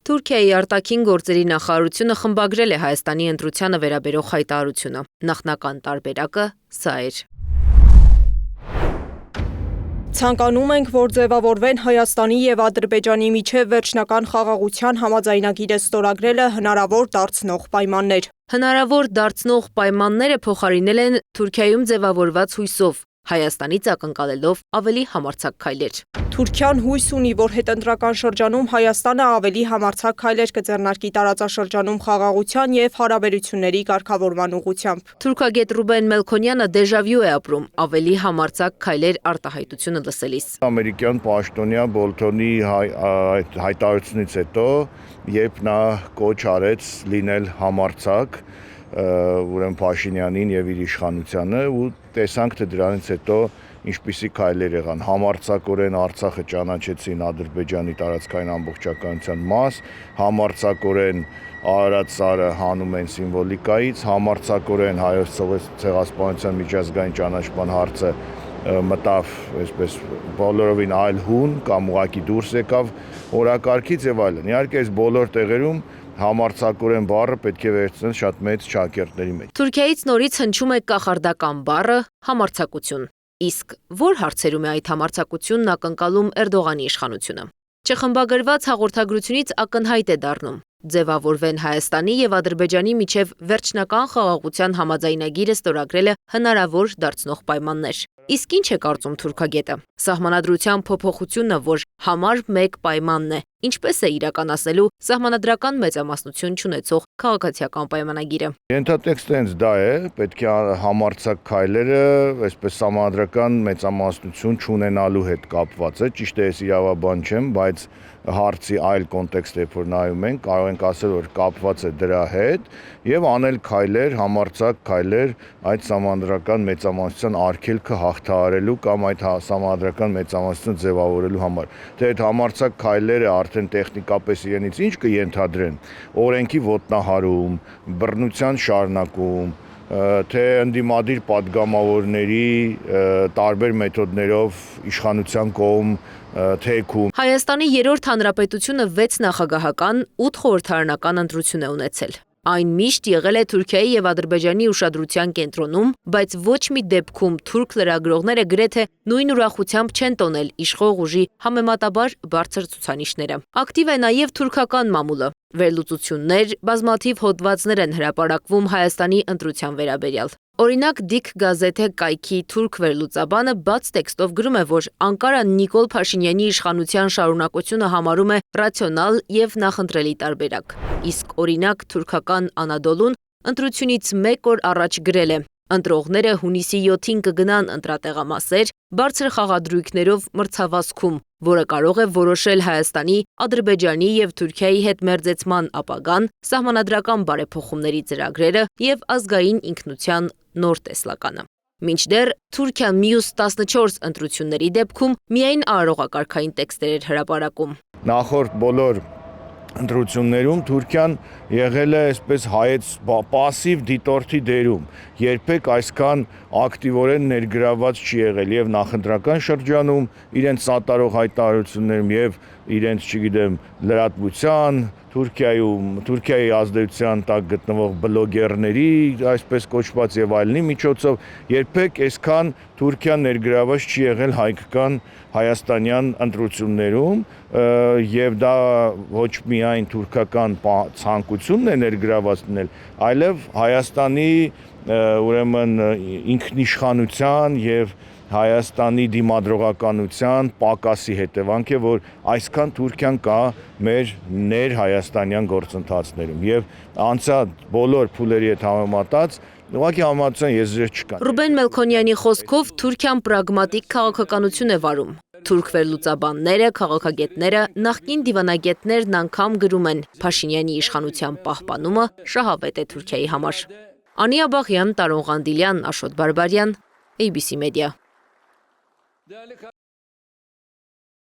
Թուրքիայի արտաքին գործերի նախարարությունը խմբագրել է Հայաստանի ընտրությանը վերաբերող հայտարարությունը։ Նախնական տարբերակը սա էր. Ցանկանում ենք, որ ձևավորվեն Հայաստանի և Ադրբեջանի միջև վերջնական խաղաղության համաձայնագիրը ստորագրելը հնարավոր դարձնող պայմաններ։ Հնարավոր դարձնող պայմանները փոխարինել են Թուրքիայում ձևավորված հույսով, Հայաստանից ակնկալելով ավելի համարձակ քայլեր։ Թուրքիան հույս ունի, որ հետընտրական շրջանում Հայաստանը ավելի համարձակ քայլեր կձեռնարկի տարածաշրջանում խաղաղության և հարաբերությունների կարգավորման ուղղությամբ։ Թուրքագետ Ռուբեն Մելքոնյանը դեժավյու է ապրում ավելի համարձակ քայլեր արտահայտությունը լսելիս։ Ամերիկյան պաշտոնյա Բոլթոնի հայտարարությունից հետո, երբ նա կոչ արեց լինել համարձակ, ուրեմն Փաշինյանին եւ իր իշխանությանը, ու տեսանք, թե դրանից հետո ինչպիսի քայլեր եղան։ Համարձակորեն Արցախը ճանաչեցին Ադրբեջանի տարածքային ամբողջականության մաս, համարձակորեն Արարատ սարը հանում են սիմվոլիկայից, համարձակորեն Հայոց ցեղասպանության միջազգային ճանաչման հարցը մտավ այսպես բոլորովին այլ հուն կամ ուղակի դուրս եկավ օրակարգից եւ այլն։ Իհարկե այս բոլոր տեղերում համարձակորեն բառը պետք է վերցնել շատ մեծ ճակերտների մեջ։ Թուրքիայից նորից հնչում է կախարդական բառը համարձակություն։ Իսկ որ հարցերում է այդ համարձակությունն ակնկալում Էրդողանի իշխանությունը։ Չխմբագրված հաղորդագրությունից ակնհայտ է դառնում. ձևավորվեն Հայաստանի եւ Ադրբեջանի միջև վերջնական խաղաղության համաձայնագիրը ստորագրելը հնարավոր դարձնող պայմաններ։ Իսկ ինչ է կարծում թուրքագետը։ Սահմանադրության փոփոխությունը, որ համար մեկ պայմանն է, ինչպես է իրականացնելու սահմանադրական մեծամասնություն չունեցող քաղաքացիական պայմանագիրը։ Ենթատեքստը հենց դա է, պետք է համարձակ քայլերը, այսպես սահմանադրական մեծամասնություն չունենալու հետ կապված է, ճիշտ է, ես իրավաբան չեմ, բայց հարցի այլ կոնտեքստ է, որ նայում ենք, կարող ենք ասել, որ կապված է դրա հետ եւ անել քայլեր, համարձակ քայլեր այդ սահմանադրական մեծամասնության արգելքը հաղթահարելու կամ այդ սահմանադրական մեծամասնությունը ձևավորելու համար։ Թե այդ համարձակ քայլերը արդեն տեխնիկապես իրենից ինչ կենթադրեն, օրենքի ոտնահարում, բռնության շարունակում, թե ընդդիմադիր падգամավորների տարբեր մեթոդներով իշխանության կողմ թեքում։ Հայաստանի երրորդ հանրապետությունը 6 նախագահական, 8 խորհրդարանական ընտրություն է ունեցել։ Այն միշտ եղել է Թուրքիայի եւ Ադրբեջանի ուշադրության կենտրոնում, բայց ոչ մի դեպքում թուրք լրագրողները գրեթե նույն ուրախությամբ չեն տոնել իշխող ուժի համեմատաբար բարձր ցուցանիշները։ Ակտիվ է նաեւ թուրքական մամուլը։ Վերլուծություններ, բազմաթիվ հոդվածներ են հրապարակվում Հայաստանի ընտրության վերաբերյալ։ Օրինակ Դիք գազեթե կայքի թուրք վերլուծաբանը բաց տեքստով գրում է, որ Անկարան Նիկոլ Փաշինյանի իշխանության շարունակությունը համարում է ռացիոնալ եւ նախընտրելի տարբերակ։ Իսկ օրինակ թուրքական Անադոլուն ընտրությունից 1 օր առաջ գրել է. Ընտրողները հունիսի 7-ին կգնան ընտրատեղամասեր բարձր խաղադրույքներով մրցավազքում, որը կարող է որոշել Հայաստանի, Ադրբեջանի եւ Թուրքիայի հետ մերձեցման ապագան, սահմանադրական բարեփոխումների ծրագրերը եւ ազգային ինքնության նոր տեսլականը։ Մինչդեռ Թուրքիան մյուս 14 ընտրությունների դեպքում միայն արարողակարգային տեքստեր էր հրապարակում։ Նախորդ բոլոր ընտրություններում Թուրքիան եղել է այսպես հայեց պասիվ դիտորդի դերում, երբեք այսքան ակտիվորեն ներգրաված չի եղել եւ նախընտրական շրջանում իրենց սատարող հայտարարություններում եւ իրենց, չգիտեմ, լրատվության, Թուրքիայի ազդեցության տակ գտնվող բլոգերների, այսպես կոչված եւ այլնի միջոցով երբեք այսքան Թուրքիան ներգրաված չի եղել հայկական հայաստանյան ընտրություններում եւ դա ոչ միայն թուրքական ցանկությունն է ներգրաված լինել, այլև Հայաստանի ուրեմն ինքնիշխանության եւ Հայաստանի դիմադրողականության պակասի հետևանք է, որ այսքան Թուրքիան կա մեր ներհայաստանյան գործընթացներում եւ անցած բոլոր փուլերի հետ համեմատած ուղղակի համացան եզրեր չկան։ Ռուբեն Մելքոնյանի խոսքով Թուրքիան պրագմատիկ քաղաքականություն է վարում։ Թուրք վերլուծաբանները, քաղաքագետները, նախկին դիվանագետներն անգամ գրում են Փաշինյանի իշխանության պահպանումը շահավետ է Թուրքիայի համար։ Անի Աբաղյան, Տարոն Ղանդիլյան, Աշոտ Բարբարյան, ABC Media։